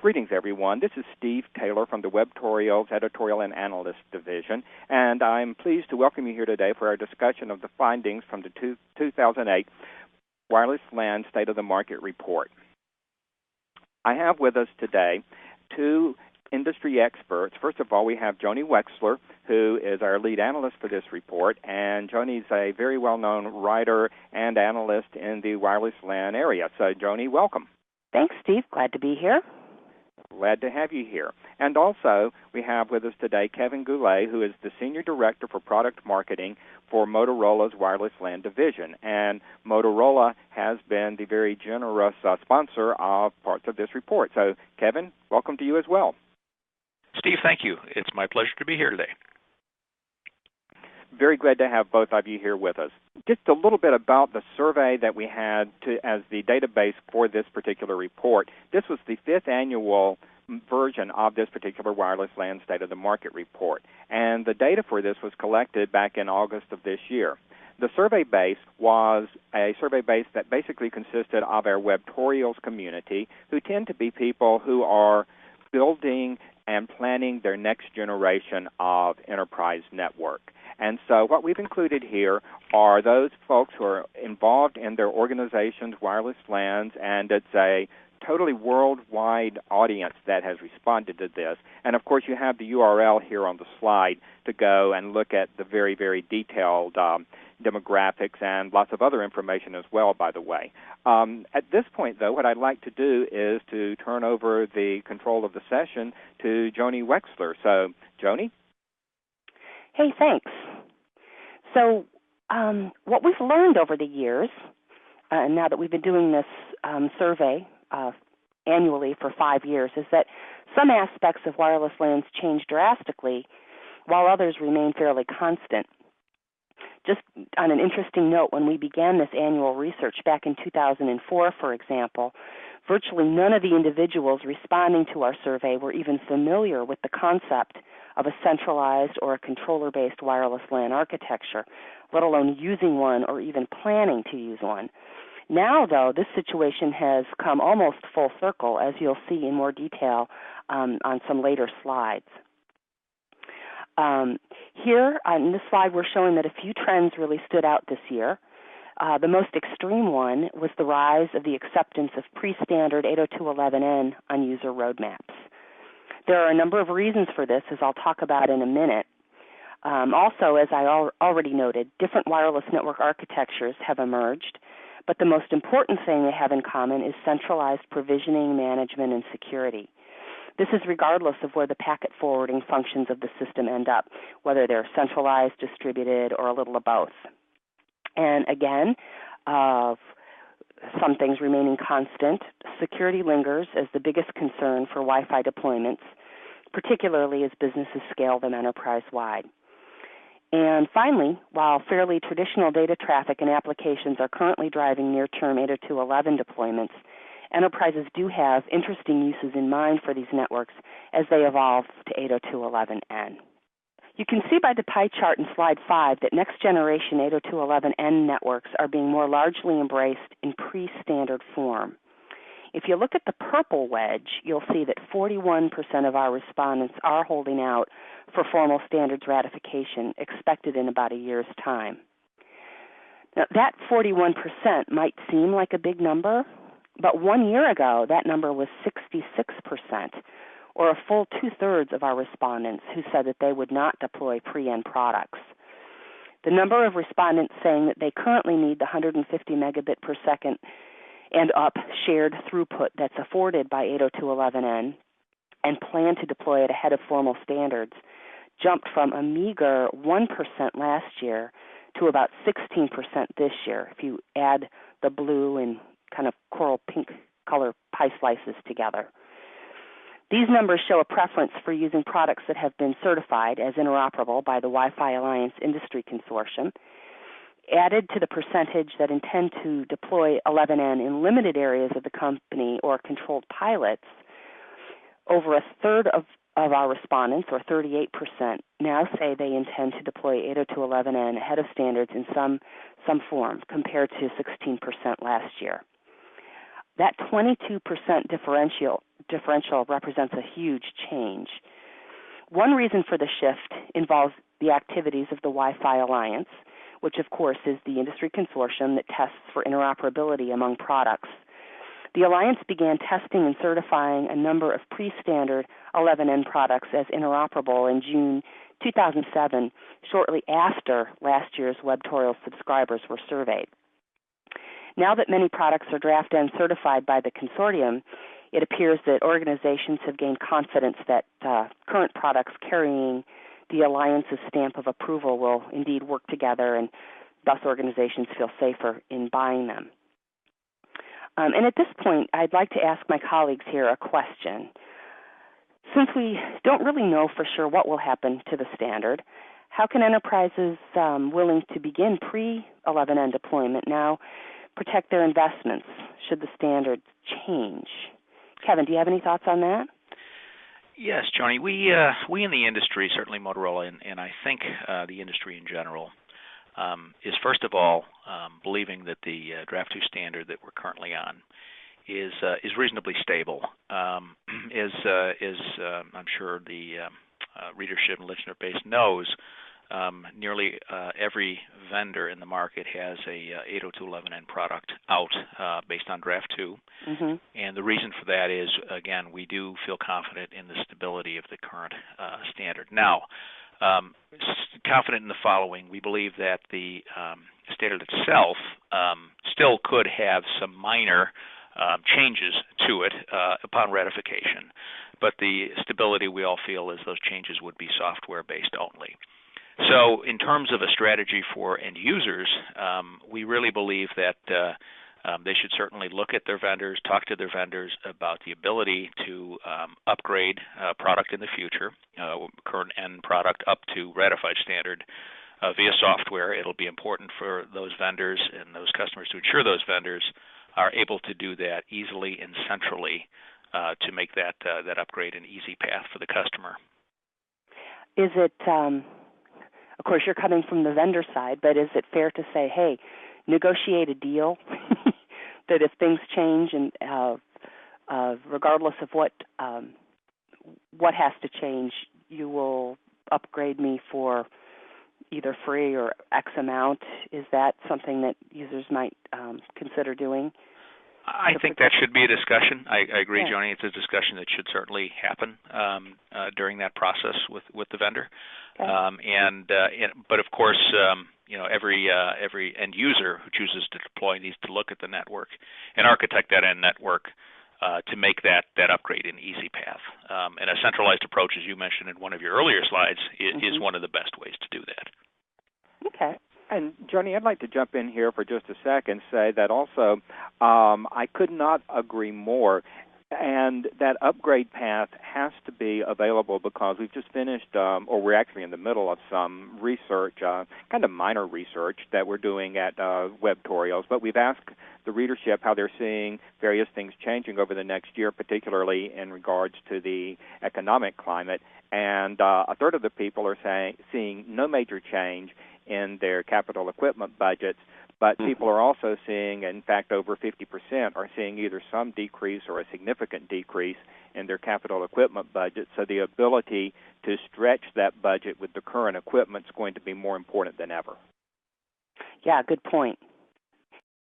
Greetings, everyone. This is Steve Taylor from the Webtorials Editorial and Analyst Division, and I'm pleased to welcome you here today for our discussion of the findings from the 2008 Wireless LAN State of the Market Report. I have with us today two industry experts. First of all, we have Joni Wexler, who is our lead analyst for this report, and Joni's a very well-known writer and analyst in the wireless LAN area. So, Joni, welcome. Thanks, Steve. Glad to be here. Glad to have you here. And also, we have with us today Kevin Goulet, who is the Senior Director for Product Marketing for Motorola's Wireless LAN Division. And Motorola has been the very generous sponsor of parts of this report. So, Kevin, welcome to you as well. Steve, thank you. It's my pleasure to be here today. Very glad to have both of you here with us. Just a little bit about the survey that we had as the database for this particular report. This was the 5th annual version of this particular Wireless LAN State of the Market Report. And the data for this was collected back in August of this year. The survey base was a survey base that basically consisted of our Webtorials community, who tend to be people who are building and planning their next generation of enterprise network. And so what we've included here are those folks who are involved in their organization's wireless LANs, and it's a totally worldwide audience that has responded to this. And, of course, you have the URL here on the slide to go and look at the very, very detailed demographics and lots of other information as well, by the way. At this point, though, what I'd like to do is to turn over the control of the session to Joni Wexler. So, Joni? Hey, thanks. So what we've learned over the years, now that we've been doing this survey annually for 5 years, is that some aspects of wireless LANs change drastically while others remain fairly constant. Just on an interesting note, when we began this annual research back in 2004, for example, virtually none of the individuals responding to our survey were even familiar with the concept of a centralized or a controller-based wireless LAN architecture, let alone using one or even planning to use one. Now, though, this situation has come almost full circle, as you'll see in more detail on some later slides. Here on this slide, we're showing that a few trends really stood out this year. The most extreme one was the rise of the acceptance of pre-standard 802.11n on user roadmaps. There are a number of reasons for this, as I'll talk about in a minute. Also, as I already noted, different wireless network architectures have emerged, but the most important thing they have in common is centralized provisioning, management, and security. This is regardless of where the packet forwarding functions of the system end up, whether they're centralized, distributed, or a little of both. And again, some things remaining constant, security lingers as the biggest concern for Wi-Fi deployments, particularly as businesses scale them enterprise-wide. And finally, while fairly traditional data traffic and applications are currently driving near-term 802.11 deployments, enterprises do have interesting uses in mind for these networks as they evolve to 802.11n. You can see by the pie chart in Slide 5 that next-generation 802.11n networks are being more largely embraced in pre-standard form. If you look at the purple wedge, you'll see that 41% of our respondents are holding out for formal standards ratification expected in about a year's time. Now, that 41% might seem like a big number, but 1 year ago, that number was 66%, or a full 2/3 of our respondents who said that they would not deploy pre-end products. The number of respondents saying that they currently need the 150 megabit per second and up shared throughput that's afforded by 802.11n and plan to deploy it ahead of formal standards jumped from a meager 1% last year to about 16% this year, if you add the blue and kind of coral pink color pie slices together. These numbers show a preference for using products that have been certified as interoperable by the Wi-Fi Alliance Industry Consortium, added to the percentage that intend to deploy 11n in limited areas of the company or controlled pilots. Over a third of our respondents, or 38%, now say they intend to deploy 802.11n ahead of standards in some form, compared to 16% last year. That 22% differential represents a huge change. One reason for the shift involves the activities of the Wi-Fi Alliance, which of course is the industry consortium that tests for interoperability among products. The Alliance began testing and certifying a number of pre-standard 11N products as interoperable in June 2007, shortly after last year's Webtorial subscribers were surveyed. Now that many products are Draft N certified by the consortium, it appears that organizations have gained confidence that current products carrying the Alliance's stamp of approval will indeed work together, and thus organizations feel safer in buying them. And at this point, I'd like to ask my colleagues here a question. Since we don't really know for sure what will happen to the standard, how can enterprises willing to begin pre-11N deployment now protect their investments should the standard change? Kevin, do you have any thoughts on that? Yes, Joni. We in the industry, certainly Motorola, and I think the industry in general, is first of all believing that the Draft 2 standard that we're currently on is reasonably stable. As I'm sure the readership and listener base knows, nearly every vendor in the market has a 802.11n product out based on Draft 2. Mm-hmm. And the reason for that is, again, we do feel confident in the stability of the current standard. Now, confident in the following. We believe that the standard itself still could have some minor changes to it upon ratification, but the stability we all feel is those changes would be software-based only. So in terms of a strategy for end users, we really believe that they should certainly look at their vendors, talk to their vendors about the ability to upgrade product in the future, current end product up to ratified standard via software. It'll be important for those vendors and those customers to ensure those vendors are able to do that easily and centrally to make that upgrade an easy path for the customer. Is it, of course, you're coming from the vendor side, but is it fair to say, hey, negotiate a deal that if things change and regardless of what has to change, you will upgrade me for either free or X amount? Is that something that users might consider doing? I think that should be a discussion. I agree, yeah. Joni. It's a discussion that should certainly happen during that process with the vendor. Okay. But of course, every end user who chooses to deploy needs to look at the network and architect that end network to make that upgrade an easy path. And a centralized approach, as you mentioned in one of your earlier slides, is one of the best ways to do that. Okay. And, Joni, I'd like to jump in here for just a second, say that also I could not agree more, and that upgrade path has to be available because we've just finished, or we're actually in the middle of some research, kind of minor research that we're doing at Webtorials, but we've asked the readership how they're seeing various things changing over the next year, particularly in regards to the economic climate, and a third of the people are seeing no major change in their capital equipment budgets, but people are also seeing, in fact, over 50% are seeing either some decrease or a significant decrease in their capital equipment budget. So the ability to stretch that budget with the current equipment is going to be more important than ever. Yeah, good point.